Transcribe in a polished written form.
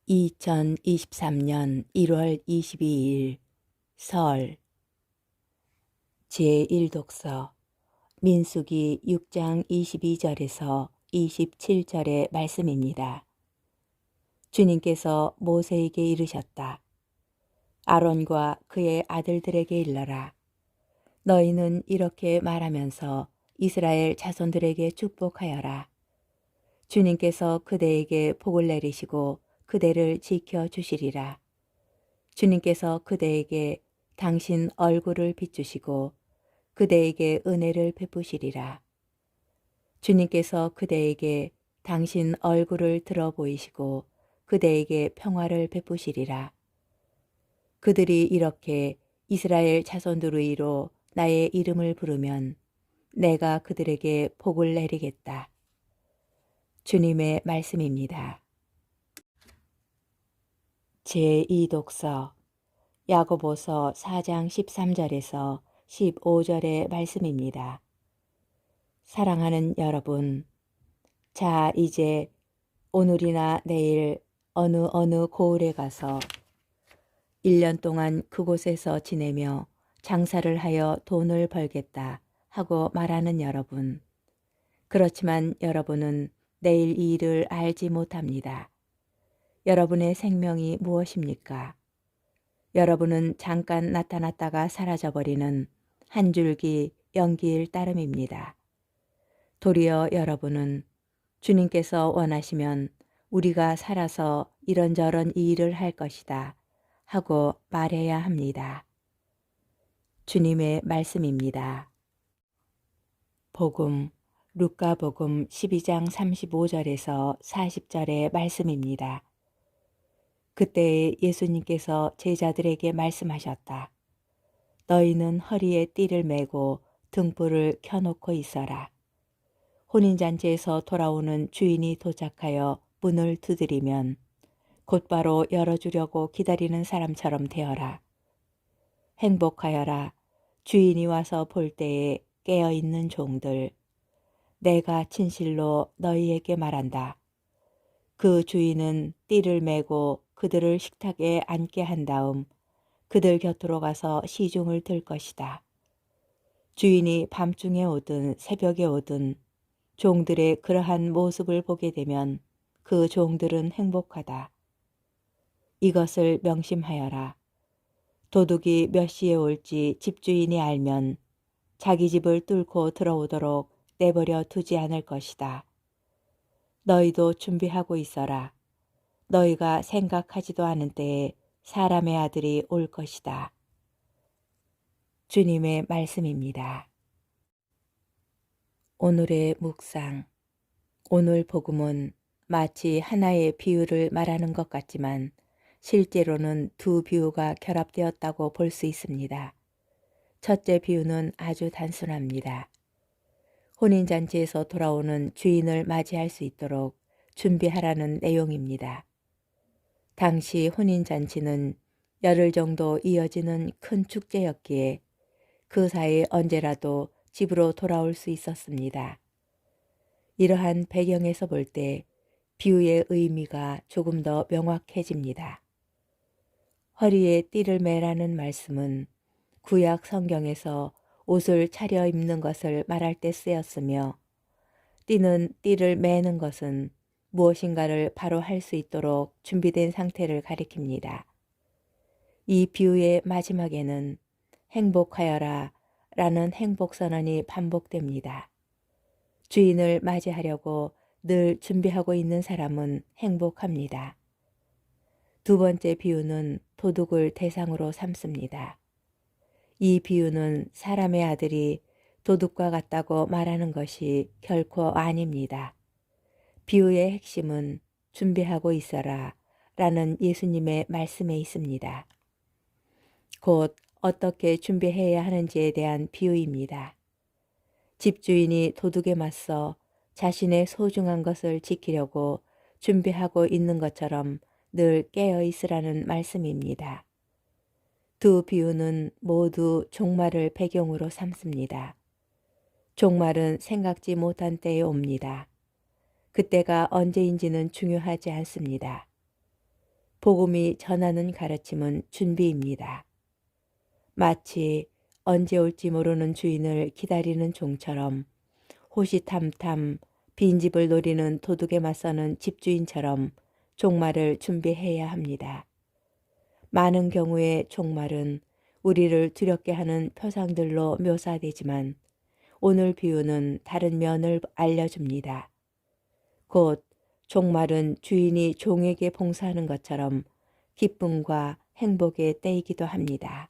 2023년 1월 22일 설 제1독서 민수기 6장 22절에서 27절의 말씀입니다. 주님께서 모세에게 이르셨다. 아론과 그의 아들들에게 일러라. 너희는 이렇게 말하면서 이스라엘 자손들에게 축복하여라. 주님께서 그대에게 복을 내리시고 그대를 지켜주시리라. 주님께서 그대에게 당신 얼굴을 비추시고 그대에게 은혜를 베푸시리라. 주님께서 그대에게 당신 얼굴을 들어 보이시고 그대에게 평화를 베푸시리라. 그들이 이렇게 이스라엘 자손들의로 나의 이름을 부르면 내가 그들에게 복을 내리겠다. 주님의 말씀입니다. 제2독서 야고보서 4장 13절에서 15절의 말씀입니다. 사랑하는 여러분, 자 이제 오늘이나 내일 어느 고을에 가서 1년 동안 그곳에서 지내며 장사를 하여 돈을 벌겠다 하고 말하는 여러분. 그렇지만 여러분은 내일 이 일을 알지 못합니다. 여러분의 생명이 무엇입니까? 여러분은 잠깐 나타났다가 사라져버리는 한 줄기 연기일 따름입니다. 도리어 여러분은 주님께서 원하시면 우리가 살아서 이런저런 이 일을 할 것이다 하고 말해야 합니다. 주님의 말씀입니다. 복음 루카복음 12장 35절에서 40절의 말씀입니다. 그때 예수님께서 제자들에게 말씀하셨다. 너희는 허리에 띠를 매고 등불을 켜놓고 있어라. 혼인잔치에서 돌아오는 주인이 도착하여 문을 두드리면 곧바로 열어주려고 기다리는 사람처럼 되어라. 행복하여라. 주인이 와서 볼 때에 깨어있는 종들. 내가 진실로 너희에게 말한다. 그 주인은 띠를 매고 그들을 식탁에 앉게 한 다음 그들 곁으로 가서 시중을 들 것이다. 주인이 밤중에 오든 새벽에 오든 종들의 그러한 모습을 보게 되면 그 종들은 행복하다. 이것을 명심하여라. 도둑이 몇 시에 올지 집주인이 알면 자기 집을 뚫고 들어오도록 내버려 두지 않을 것이다. 너희도 준비하고 있어라. 너희가 생각하지도 않은 때에 사람의 아들이 올 것이다. 주님의 말씀입니다. 오늘의 묵상. 오늘 복음은 마치 하나의 비유를 말하는 것 같지만 실제로는 두 비유가 결합되었다고 볼 수 있습니다. 첫째 비유는 아주 단순합니다. 혼인잔치에서 돌아오는 주인을 맞이할 수 있도록 준비하라는 내용입니다. 당시 혼인잔치는 열흘 정도 이어지는 큰 축제였기에 그 사이 언제라도 집으로 돌아올 수 있었습니다. 이러한 배경에서 볼 때 비유의 의미가 조금 더 명확해집니다. 허리에 띠를 매라는 말씀은 구약 성경에서 옷을 차려입는 것을 말할 때 쓰였으며 띠를 매는 것은 무엇인가를 바로 할 수 있도록 준비된 상태를 가리킵니다. 이 비유의 마지막에는 행복하여라 라는 행복선언이 반복됩니다. 주인을 맞이하려고 늘 준비하고 있는 사람은 행복합니다. 두 번째 비유는 도둑을 대상으로 삼습니다. 이 비유는 사람의 아들이 도둑과 같다고 말하는 것이 결코 아닙니다. 비유의 핵심은 준비하고 있어라 라는 예수님의 말씀에 있습니다. 곧 어떻게 준비해야 하는지에 대한 비유입니다. 집주인이 도둑에 맞서 자신의 소중한 것을 지키려고 준비하고 있는 것처럼 늘 깨어 있으라는 말씀입니다. 두 비유는 모두 종말을 배경으로 삼습니다. 종말은 생각지 못한 때에 옵니다. 그때가 언제인지는 중요하지 않습니다. 복음이 전하는 가르침은 준비입니다. 마치 언제 올지 모르는 주인을 기다리는 종처럼, 호시탐탐 빈집을 노리는 도둑에 맞서는 집주인처럼 종말을 준비해야 합니다. 많은 경우에 종말은 우리를 두렵게 하는 표상들로 묘사되지만 오늘 비유는 다른 면을 알려줍니다. 곧 종말은 주인이 종에게 봉사하는 것처럼 기쁨과 행복의 때이기도 합니다.